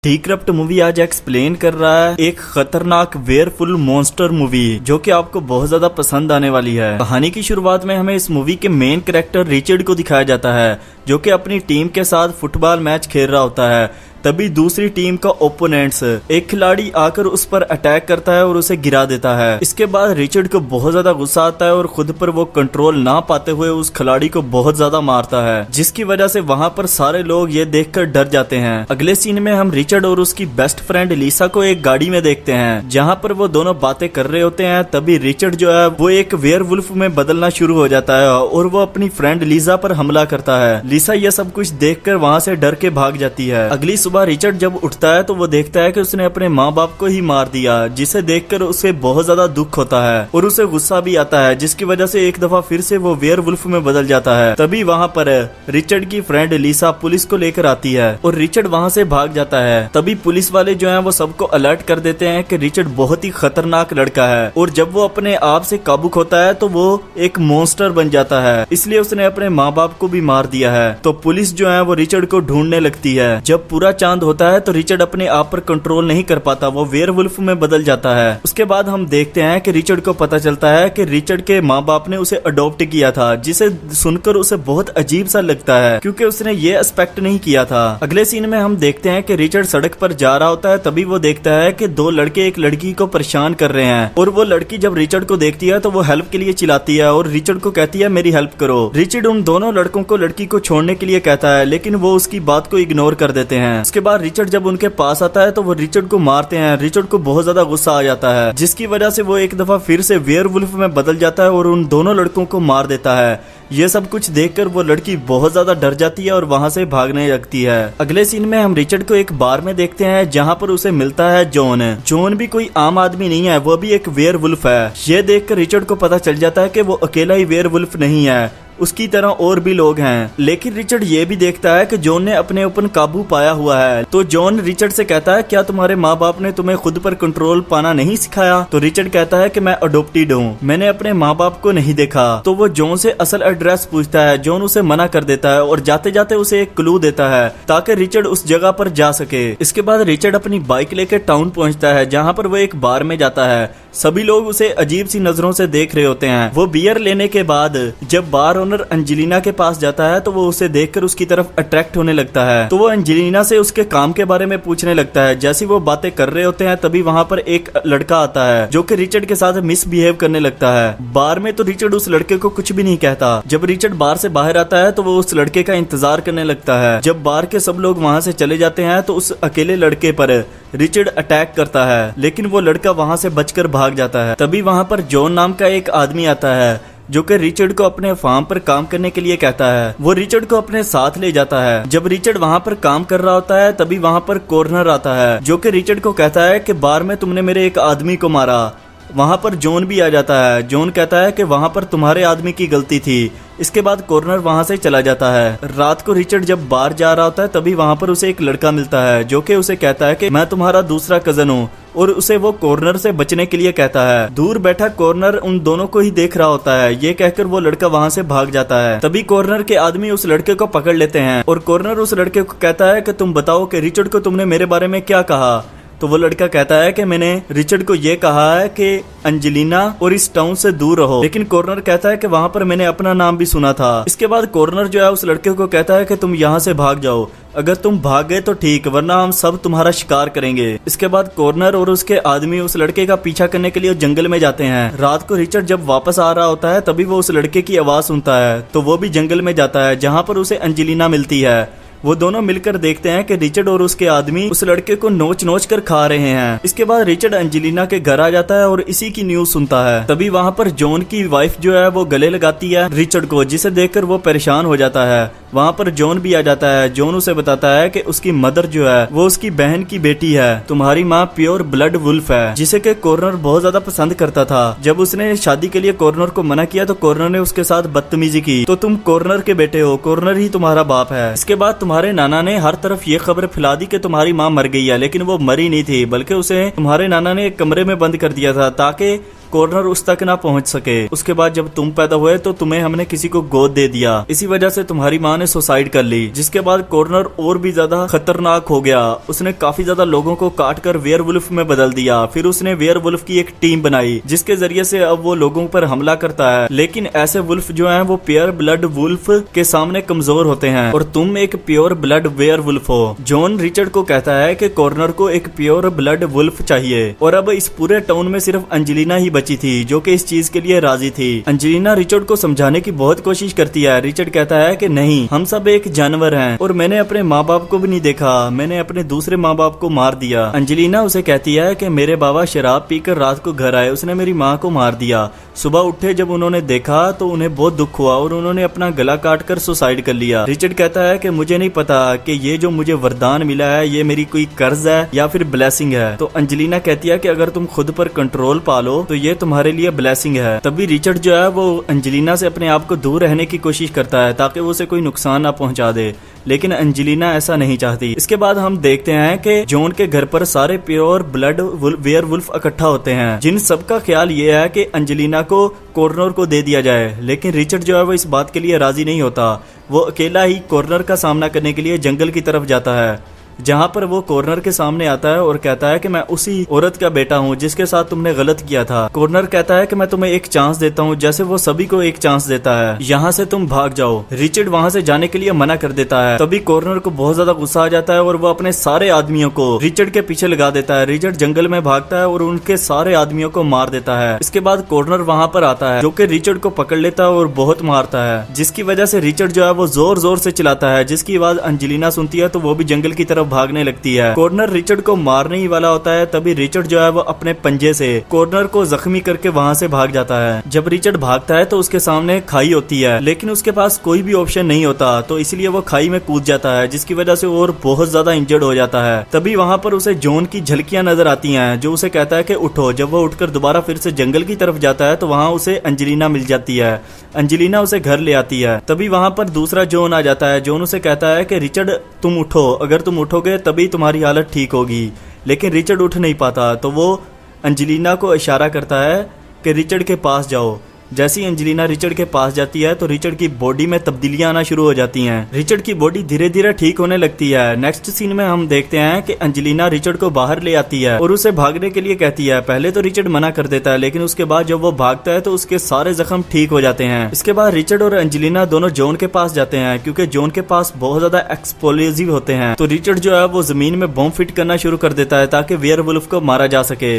डीक्रप्ट movie आज explain कर रहा है एक खतरनाक वेयरफुल मॉन्स्टर मूवी जो कि आपको बहुत ज्यादा पसंद आने वाली है। कहानी की शुरुआत में हमें इस मूवी के मेन कैरेक्टर रिचर्ड को दिखाया जाता है जो कि अपनी टीम के साथ फुटबॉल मैच खेल रहा होता है। तभी दूसरी टीम का ओपोनेंट्स एक खिलाड़ी आकर उस पर अटैक करता है और उसे गिरा देता है। इसके बाद रिचर्ड को बहुत ज्यादा गुस्सा आता है और खुद पर वो कंट्रोल ना पाते हुए उस खिलाड़ी को बहुत ज्यादा मारता है, जिसकी वजह से वहां पर सारे लोग ये देखकर डर जाते हैं। अगले सीन में हम रिचर्ड और उसकी बेस्ट फ्रेंड लीसा को एक गाड़ी में देखते हैं जहां पर वो दोनों बातें कर रहे होते हैं। तभी रिचर्ड जो है वो एक वेयरवुल्फ में बदलना शुरू हो जाता है और वो अपनी फ्रेंड लीसा पर हमला करता है। लीसा यह सब कुछ देखकर वहां से डर के भाग जाती है। अगली सुबह रिचर्ड जब उठता है तो वो देखता है कि उसने अपने माँ बाप को ही मार दिया, जिसे देखकर उसे बहुत ज्यादा दुख होता है और उसे गुस्सा भी आता है, जिसकी वजह से एक दफा फिर से वो वेयरवुल्फ में बदल जाता है। तभी वहाँ पर रिचर्ड की फ्रेंड लीसा पुलिस को लेकर आती है और रिचर्ड वहाँ से भाग जाता है। तभी पुलिस वाले जो है वो सबको अलर्ट कर देते हैं कि रिचर्ड बहुत ही खतरनाक लड़का है और जब वो अपने आप से काबू खोता है तो वो एक मॉन्स्टर बन जाता है, इसलिए उसने अपने माँ बाप को भी मार दिया है। तो पुलिस जो है वो रिचर्ड को ढूंढने लगती है। जब पूरा चांद होता है तो रिचर्ड अपने आप पर कंट्रोल नहीं कर पाता, वो वेयरवुल्फ में बदल जाता है। उसके बाद हम देखते हैं कि रिचर्ड को पता चलता है कि रिचर्ड के माँ बाप ने उसे अडॉप्ट किया था, जिसे सुनकर उसे बहुत अजीब सा लगता है क्योंकि उसने ये एक्सपेक्ट नहीं किया था। अगले सीन में हम देखते हैं कि रिचर्ड सड़क पर जा रहा होता है। तभी वो देखता है कि दो लड़के एक लड़की को परेशान कर रहे हैं और वो लड़की जब रिचर्ड को देखती है तो वो हेल्प के लिए चिल्लाती है और रिचर्ड को कहती है मेरी हेल्प करो। रिचर्ड उन दोनों लड़कों को लड़की को छोड़ने के लिए कहता है, लेकिन वो उसकी बात को इग्नोर कर देते हैं। उसके बाद रिचर्ड जब उनके पास आता है तो वो रिचर्ड को मारते हैं। रिचर्ड को बहुत ज्यादा गुस्सा आ जाता है, जिसकी वजह से वो एक दफा फिर से वेयरवुल्फ में बदल जाता है और उन दोनों लड़कों को मार देता है। ये सब कुछ देखकर वो लड़की बहुत ज्यादा डर जाती है और वहां से भागने लगती है। अगले सीन में हम रिचर्ड को एक बार में देखते हैं जहां पर उसे मिलता है जॉन। जॉन भी कोई आम आदमी नहीं है, वो भी एक वेयरवुल्फ है। ये देखकर रिचर्ड को पता चल जाता है कि वो अकेला ही वेयरवुल्फ नहीं है, उसकी तरह और भी लोग हैं। लेकिन रिचर्ड ये भी देखता है कि जॉन ने अपने ऊपर काबू पाया हुआ है। तो जॉन रिचर्ड से कहता है क्या तुम्हारे माँ बाप ने तुम्हें खुद पर कंट्रोल पाना नहीं सिखाया? तो रिचर्ड कहता है कि मैं अडॉप्टेड हूँ, मैंने अपने माँ बाप को नहीं देखा। तो वो जॉन से असल एड्रेस पूछता है। जॉन उसे मना कर देता है और जाते जाते उसे एक क्लू देता है ताकि रिचर्ड उस जगह पर जा सके। इसके बाद रिचर्ड अपनी बाइक लेकर टाउन पहुँचता है जहाँ पर वो एक बार में जाता है। सभी लोग उसे अजीब सी नजरों से देख रहे होते हैं। वो बियर लेने के बाद जब बार ओनर एंजेलिना के पास जाता है तो वो उसे देखकर उसकी तरफ अट्रैक्ट होने लगता है। तो वो एंजेलिना से उसके काम के बारे में पूछने लगता है। जैसे वो बातें कर रहे होते हैं तभी वहाँ पर एक लड़का आता है जो कि रिचर्ड के साथ मिसबिहेव करने लगता है। बार में तो रिचर्ड उस लड़के को कुछ भी नहीं कहता। जब रिचर्ड बार से बाहर आता है तो वो उस लड़के का इंतजार करने लगता है। जब बार के सब लोग वहाँ से चले जाते हैं तो उस अकेले लड़के पर रिचर्ड अटैक करता है, लेकिन वो लड़का वहाँ से बचकर भाग जाता है। तभी वहाँ पर जॉन नाम का एक आदमी आता है जो कि रिचर्ड को अपने फार्म पर काम करने के लिए कहता है। वो रिचर्ड को अपने साथ ले जाता है। जब रिचर्ड वहाँ पर काम कर रहा होता है तभी वहाँ पर कॉर्नर आता है जो कि रिचर्ड को कहता है कि बार में तुमने मेरे एक आदमी को मारा। वहाँ पर जॉन भी आ जाता है। जॉन कहता है कि वहाँ पर तुम्हारे आदमी की गलती थी। इसके बाद कॉर्नर वहाँ से चला जाता है। रात को रिचर्ड जब बाहर जा रहा होता है तभी वहाँ पर उसे एक लड़का मिलता है जो कि उसे कहता है कि मैं तुम्हारा दूसरा कजन हूँ और उसे वो कॉर्नर से बचने के लिए कहता है। दूर बैठा कॉर्नर उन दोनों को ही देख रहा होता है। ये कहकर वो लड़का वहाँ से भाग जाता है। तभी कॉर्नर के आदमी उस लड़के को पकड़ लेते हैं और कॉर्नर उस लड़के को कहता है कि तुम बताओ कि रिचर्ड को तुमने मेरे बारे में क्या कहा? तो वो लड़का कहता है कि मैंने रिचर्ड को ये कहा है कि एंजेलिना और इस टाउन से दूर रहो। लेकिन कॉर्नर कहता है कि वहाँ पर मैंने अपना नाम भी सुना था। इसके बाद कॉर्नर जो है उस लड़के को कहता है कि तुम यहाँ से भाग जाओ, अगर तुम भाग गए तो ठीक, वरना हम सब तुम्हारा शिकार करेंगे। इसके बाद कॉर्नर और उसके आदमी उस लड़के का पीछा करने के लिए जंगल में जाते हैं। रात को रिचर्ड जब वापस आ रहा होता है तभी वो उस लड़के की आवाज सुनता है, तो वो भी जंगल में जाता है जहाँ पर उसे एंजेलिना मिलती है। वो दोनों मिलकर देखते हैं कि रिचर्ड और उसके आदमी उस लड़के को नोच नोच कर खा रहे हैं। इसके बाद रिचर्ड एंजेलिना के घर आ जाता है और इसी की न्यूज सुनता है। तभी वहाँ पर जॉन की वाइफ जो है वो गले लगाती है रिचर्ड को, जिसे देखकर वो परेशान हो जाता है। वहाँ पर जॉन भी आ जाता है। जॉन उसे बताता है कि उसकी मदर जो है वो उसकी बहन की बेटी है। तुम्हारी माँ प्योर ब्लड वुल्फ है, जिसे के कॉर्नर बहुत ज्यादा पसंद करता था। जब उसने शादी के लिए कॉर्नर को मना किया तो कॉर्नर ने उसके साथ बदतमीजी की। तो तुम कॉर्नर के बेटे हो, कॉर्नर ही तुम्हारा बाप है। इसके बाद तुम्हारे नाना ने हर तरफ ये खबर फैला दी कि तुम्हारी माँ मर गई है, लेकिन वो मरी नहीं थी, बल्कि उसे तुम्हारे नाना ने एक कमरे में बंद कर दिया था ताकि कॉर्नर उस तक ना पहुंच सके। उसके बाद जब तुम पैदा हुए तो तुम्हें हमने किसी को गोद दे दिया, इसी वजह से तुम्हारी माँ ने सुसाइड कर ली। जिसके बाद कॉर्नर और भी ज्यादा खतरनाक हो गया, उसने काफी ज्यादा लोगों को काट कर वेयरवुल्फ में बदल दिया। फिर उसने वेयरवुल्फ की एक टीम बनाई जिसके जरिए से अब वो लोगों पर हमला करता है। लेकिन ऐसे वुल्फ जो हैं वो प्योर ब्लड वुल्फ के सामने कमजोर होते हैं और तुम एक प्योर ब्लड वेयरवुल्फ हो। जॉन रिचर्ड को कहता है कि कॉर्नर को एक प्योर ब्लड वुल्फ चाहिए और अब इस पूरे टाउन में सिर्फ अंजेलिना ही बची थी जो कि इस चीज के लिए राजी थी। अंजेलिना रिचर्ड को समझाने की बहुत कोशिश करती है। रिचर्ड कहता है कि नहीं, हम सब एक जानवर हैं और मैंने अपने माँ बाप को भी नहीं देखा, मैंने अपने दूसरे माँ बाप को मार दिया। अंजेलिना उसे कहती है कि मेरे बाबा शराब पीकर रात को घर आए, उसने मेरी माँ को मार दिया। सुबह उठे जब उन्होंने देखा तो उन्हें बहुत दुख हुआ और उन्होंने अपना गला काट कर सुसाइड कर लिया। रिचर्ड कहता है कि मुझे नहीं पता कि ये जो मुझे वरदान मिला है ये मेरी कोई कर्ज है या फिर ब्लेसिंग है। तो अंजेलिना कहती है कि अगर तुम खुद पर कंट्रोल पालो तो ये तुम्हारे लिए ब्लेसिंग है। तभी रिचर्ड जो है वो अंजेलिना से अपने आप को दूर रहने की कोशिश करता है ताकि वो उसे कोई नुकसान ना पहुंचा दे, लेकिन अंजेलिना ऐसा नहीं चाहती। इसके बाद हम देखते हैं कि जॉन के घर पर सारे प्योर ब्लड वेयरवुल्फ इकट्ठा होते हैं, जिन सबका ख्याल ये है कि अंजेलिना को कॉर्नर को दे दिया जाए। लेकिन रिचर्ड जो है वो इस बात के लिए राजी नहीं होता। वो अकेला ही कॉर्नर का सामना करने के लिए जंगल की तरफ जाता है, जहाँ पर वो कॉर्नर के सामने आता है और कहता है कि मैं उसी औरत का बेटा हूँ जिसके साथ तुमने गलत किया था। कॉर्नर कहता है कि मैं तुम्हें एक चांस देता हूँ जैसे वो सभी को एक चांस देता है, यहाँ से तुम भाग जाओ। रिचर्ड वहाँ से जाने के लिए मना कर देता है। तभी कॉर्नर को बहुत ज्यादा गुस्सा आ जाता है और वो अपने सारे आदमियों को रिचर्ड के पीछे लगा देता है। रिचर्ड जंगल में भागता है और उनके सारे आदमियों को मार देता है। इसके बाद कॉर्नर वहाँ पर आता है जो कि रिचर्ड को पकड़ लेता है और बहुत मारता है, जिसकी वजह से रिचर्ड जो है वो जोर जोर से चिल्लाता है, जिसकी आवाज अंजेलिना सुनती है तो वो भी जंगल की तरफ भागने लगती है। कॉर्नर रिचर्ड को मारने ही वाला होता है, तभी रिचर्ड जो है वो अपने पंजे से कॉर्नर को जख्मी करके वहाँ से भाग जाता है। जब रिचर्ड भागता है तो उसके सामने खाई होती है, लेकिन उसके पास कोई भी ऑप्शन नहीं होता, तो इसलिए वो खाई में कूद जाता है, जिसकी वजह से और बहुत ज्यादा इंजर्ड हो जाता है। तभी वहाँ पर उसे जॉन की झलकियां नजर आती हैं जो उसे कहता है कि उठो। जब वो उठकर दोबारा फिर से जंगल की तरफ जाता है तो वहाँ उसे अंजेलिना मिल जाती है। अंजेलिना उसे घर ले आती है। तभी वहाँ पर दूसरा जॉन आ जाता है। जॉन उसे कहता है कि रिचर्ड तुम उठो, अगर तुम उठोगे तभी तुम्हारी हालत ठीक होगी। लेकिन रिचर्ड उठ नहीं पाता, तो वो अंजेलिना को इशारा करता है कि रिचर्ड के पास जाओ। जैसे ही अंजेलिना रिचर्ड के पास जाती है तो रिचर्ड की बॉडी में तब्दीलियां आना शुरू हो जाती हैं। रिचर्ड की बॉडी धीरे धीरे ठीक होने लगती है। नेक्स्ट सीन में हम देखते हैं कि अंजेलिना रिचर्ड को बाहर ले आती है और उसे भागने के लिए कहती है। पहले तो रिचर्ड मना कर देता है, लेकिन उसके बाद जब वो भागता है तो उसके सारे जख्म ठीक हो जाते हैं। इसके बाद रिचर्ड और अंजेलिना दोनों जॉन के पास जाते हैं, क्योंकि जॉन के पास बहुत ज्यादा एक्सप्लोजिव होते हैं। तो रिचर्ड जो है वो जमीन में बम फिट करना शुरू कर देता है ताकि वेयरवुल्फ को मारा जा सके।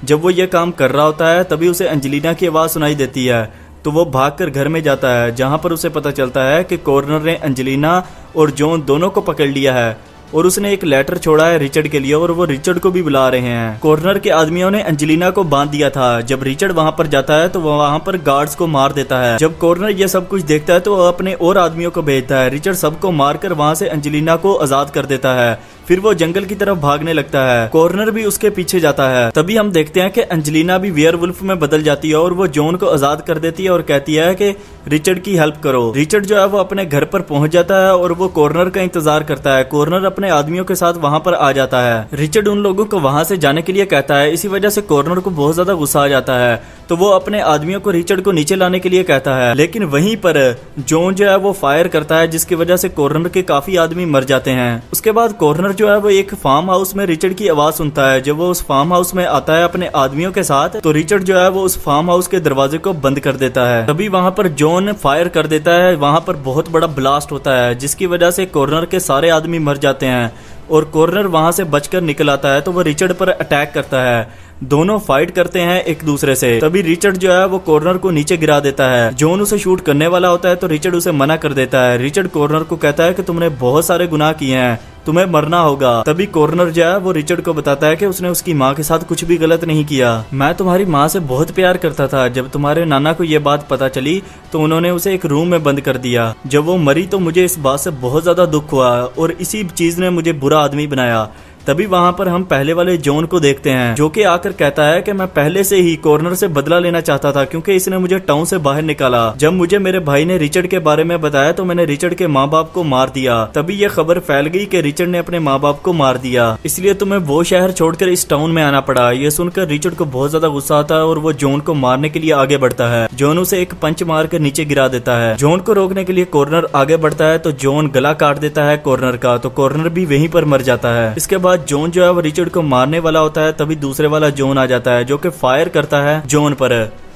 जब वो ये काम कर रहा होता है तभी उसे अंजेलिना की आवाज सुनाई देती है, तो वो भागकर घर में जाता है, जहां पर उसे पता चलता है कि कॉर्नर ने अंजेलिना और जॉन दोनों को पकड़ लिया है और उसने एक लेटर छोड़ा है रिचर्ड के लिए और वो रिचर्ड को भी बुला रहे हैं। कॉर्नर के आदमियों ने अंजेलिना को बांध दिया था। जब रिचर्ड वहां पर जाता है तो वो वहां पर गार्ड्स को मार देता है। जब कॉर्नर ये सब कुछ देखता है तो वो अपने और आदमियों को भेजता है। रिचर्ड सबको मारकर वहां से अंजेलिना को आजाद कर देता है। फिर वो जंगल की तरफ भागने लगता है। कॉर्नर भी उसके पीछे जाता है। तभी हम देखते हैं कि अंजेलिना भी वेयरवुल्फ में बदल जाती है और वो जॉन को आजाद कर देती है और कहती है कि रिचर्ड की हेल्प करो। रिचर्ड जो है वो अपने घर पर पहुंच जाता है और वो कॉर्नर का इंतजार करता है। कॉर्नर अपने आदमियों के साथ वहां पर आ जाता है। रिचर्ड उन लोगों को वहां से जाने के लिए कहता है। इसी वजह से कॉर्नर को बहुत ज्यादा गुस्सा आ जाता है, तो वो अपने आदमियों को रिचर्ड को नीचे लाने के लिए कहता है। लेकिन वहीं पर जॉन जो है वो फायर करता है, जिसकी वजह से कॉर्नर के काफी आदमी मर जाते हैं। उसके बाद कॉर्नर जो है वो एक फार्म हाउस में रिचर्ड की आवाज सुनता है। जब वो उस फार्म हाउस में आता है अपने आदमियों के साथ, तो रिचर्ड जो है वो उस फार्म हाउस के दरवाजे को बंद कर देता है। तभी वहां पर जॉन फायर कर देता है। वहां पर बहुत बड़ा ब्लास्ट होता है, जिसकी वजह से कॉर्नर के सारे आदमी मर जाते हैं और कॉर्नर वहां से बचकर निकल आता है। तो वो रिचर्ड पर अटैक करता है। दोनों फाइट करते हैं एक दूसरे से। तभी रिचर्ड जो है वो कॉर्नर को नीचे गिरा देता है। जॉन उसे शूट करने वाला होता है तो रिचर्ड उसे मना कर देता है। रिचर्ड कॉर्नर को कहता है कि तुमने बहुत सारे गुनाह किए हैं, तुम्हें मरना होगा। तभी कॉर्नर जो है वो रिचर्ड को बताता है कि उसने उसकी माँ के साथ कुछ भी गलत नहीं किया। मैं तुम्हारी माँ से बहुत प्यार करता था। जब तुम्हारे नाना को ये बात पता चली तो उन्होंने उसे एक रूम में बंद कर दिया। जब वो मरी तो मुझे इस बात से बहुत ज्यादा दुख हुआ और इसी चीज ने मुझे बुरा आदमी बनाया। तभी वहाँ पर हम पहले वाले जॉन को देखते हैं, जो कि आकर कहता है कि मैं पहले से ही कॉर्नर से बदला लेना चाहता था क्योंकि इसने मुझे टाउन से बाहर निकाला। जब मुझे मेरे भाई ने रिचर्ड के बारे में बताया तो मैंने रिचर्ड के माँ बाप को मार दिया। तभी यह खबर फैल गई कि रिचर्ड ने अपने माँ बाप को मार दिया, इसलिए तुम्हें वो शहर छोड़कर इस टाउन में आना पड़ा। यह सुनकर रिचर्ड को बहुत ज्यादा गुस्सा आता है और वो जॉन को मारने के लिए आगे बढ़ता है। जॉन उसे एक पंच मारकर नीचे गिरा देता है। जॉन को रोकने के लिए कॉर्नर आगे बढ़ता है तो जॉन गला काट देता है कॉर्नर का, तो कॉर्नर भी वहीं पर मर जाता है। इसके बाद जॉन जो है वो रिचर्ड को मारने वाला होता है, तभी दूसरे वाला जॉन आ जाता है जो कि फायर करता है जॉन पर।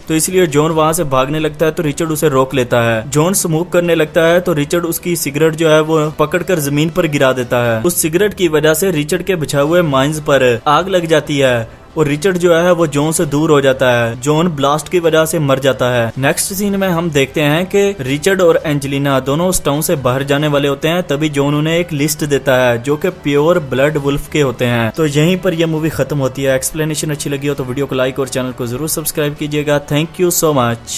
तो इसलिए जॉन वहां से भागने लगता है तो रिचर्ड उसे रोक लेता है। जॉन स्मोक करने लगता है तो रिचर्ड उसकी सिगरेट जो है वो पकड़कर जमीन पर गिरा देता है। उस सिगरेट की वजह से रिचर्ड के बिछाए हुए माइंस पर आग लग जाती है और रिचर्ड जो है वो जॉन से दूर हो जाता है। जॉन ब्लास्ट की वजह से मर जाता है। नेक्स्ट सीन में हम देखते हैं कि रिचर्ड और एंजेलिना दोनों उस टाउन से बाहर जाने वाले होते हैं, तभी जॉन उन्हें एक लिस्ट देता है जो कि प्योर ब्लड वुल्फ के होते हैं। तो यहीं पर यह मूवी खत्म होती है। एक्सप्लेनेशन अच्छी लगी हो तो वीडियो को लाइक और चैनल को जरूर सब्सक्राइब कीजिएगा। Thank you so much.